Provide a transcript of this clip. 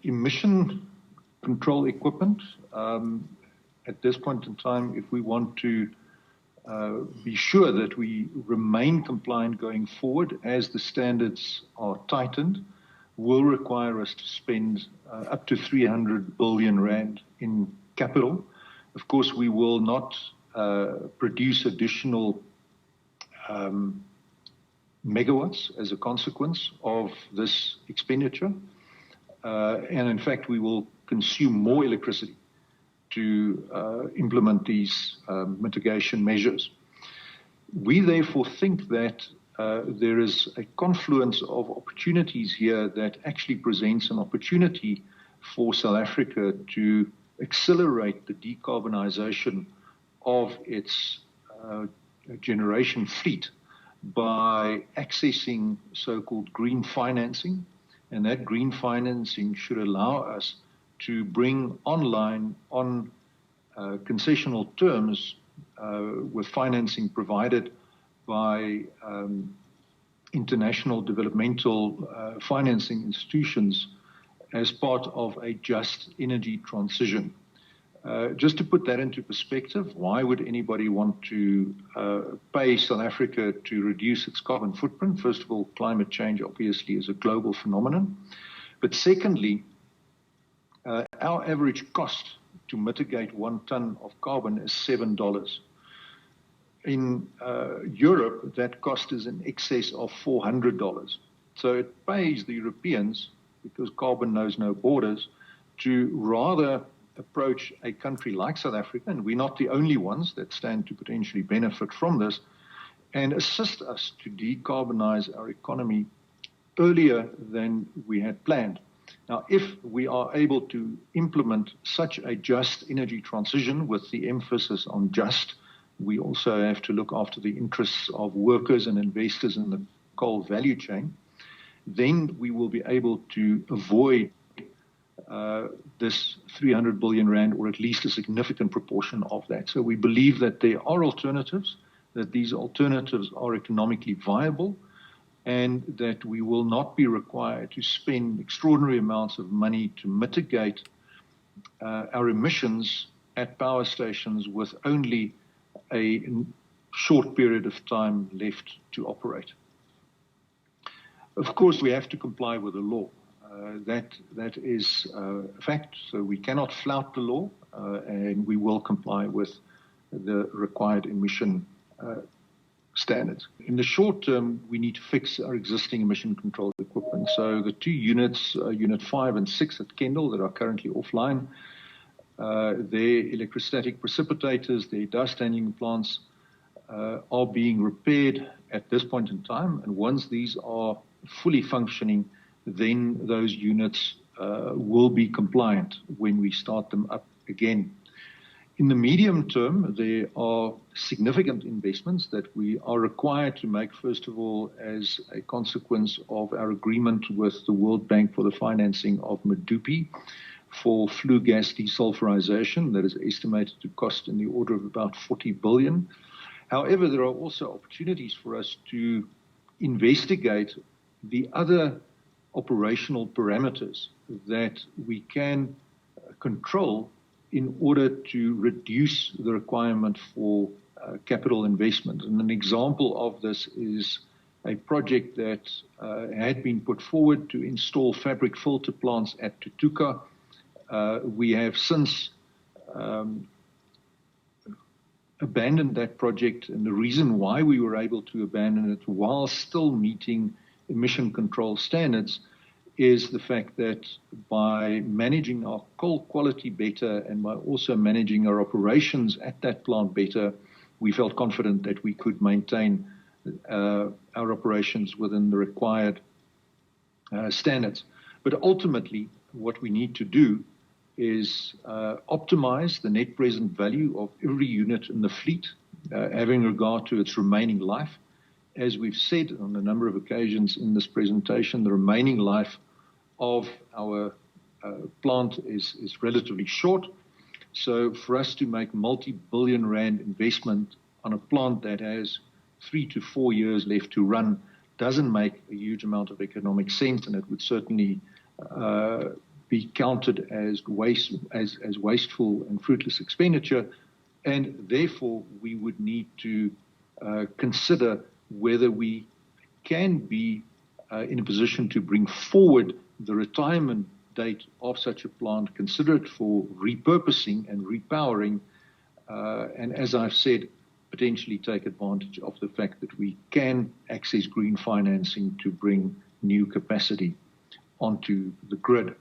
emission control equipment, at this point in time, if we want to be sure that we remain compliant going forward as the standards are tightened, will require us to spend up to 300 billion rand in capital. Of course, we will not produce additional megawatts as a consequence of this expenditure. And in fact, we will consume more electricity to implement these mitigation measures. We therefore think that there is a confluence of opportunities here that actually presents an opportunity for South Africa to accelerate the decarbonization of its generation fleet by accessing so-called green financing. And that green financing should allow us to bring online on concessional terms with financing provided by international developmental financing institutions as part of a just energy transition. Just to put that into perspective, why would anybody want to pay South Africa to reduce its carbon footprint? First of all, climate change obviously is a global phenomenon. But secondly, our average cost to mitigate 1 ton of carbon is $7. In Europe, that cost is in excess of $400. So it pays the Europeans, because carbon knows no borders, to rather approach a country like South Africa, and we're not the only ones that stand to potentially benefit from this, and assist us to decarbonize our economy earlier than we had planned. Now, if we are able to implement such a just energy transition with the emphasis on just, we also have to look after the interests of workers and investors in the coal value chain, then we will be able to avoid this 300 billion rand, or at least a significant proportion of that. So we believe that there are alternatives, that these alternatives are economically viable, and that we will not be required to spend extraordinary amounts of money to mitigate our emissions at power stations with only a short period of time left to operate. Of course, we have to comply with the law. That is a fact, so we cannot flout the law, and we will comply with the required emission standards. In the short term, we need to fix our existing emission control equipment. So the 2 units, Unit 5 and 6 at Kendal, that are currently offline, their electrostatic precipitators, their dust handling plants are being repaired at this point in time, and once these are fully functioning, then those units will be compliant when we start them up again. In the medium term, there are significant investments that we are required to make, first of all, as a consequence of our agreement with the World Bank for the financing of Medupi for flue gas desulfurization that is estimated to cost in the order of about 40 billion. However, there are also opportunities for us to investigate the other operational parameters that we can control in order to reduce the requirement for capital investment. And an example of this is a project that had been put forward to install fabric filter plants at Tutuka. We have since abandoned that project, and the reason why we were able to abandon it while still meeting emission control standards is the fact that by managing our coal quality better and by also managing our operations at that plant better, we felt confident that we could maintain our operations within the required standards. But ultimately, what we need to do is optimize the net present value of every unit in the fleet, having regard to its remaining life. As we've said on a number of occasions in this presentation, the remaining life of our plant is relatively short. So for us to make multi-billion rand investment on a plant that has 3 to 4 years left to run doesn't make a huge amount of economic sense, and it would certainly be counted as wasteful and fruitless expenditure, and therefore we would need to consider whether we can be in a position to bring forward the retirement date of such a plant, consider it for repurposing and repowering, and as I've said, potentially take advantage of the fact that we can access green financing to bring new capacity onto the grid.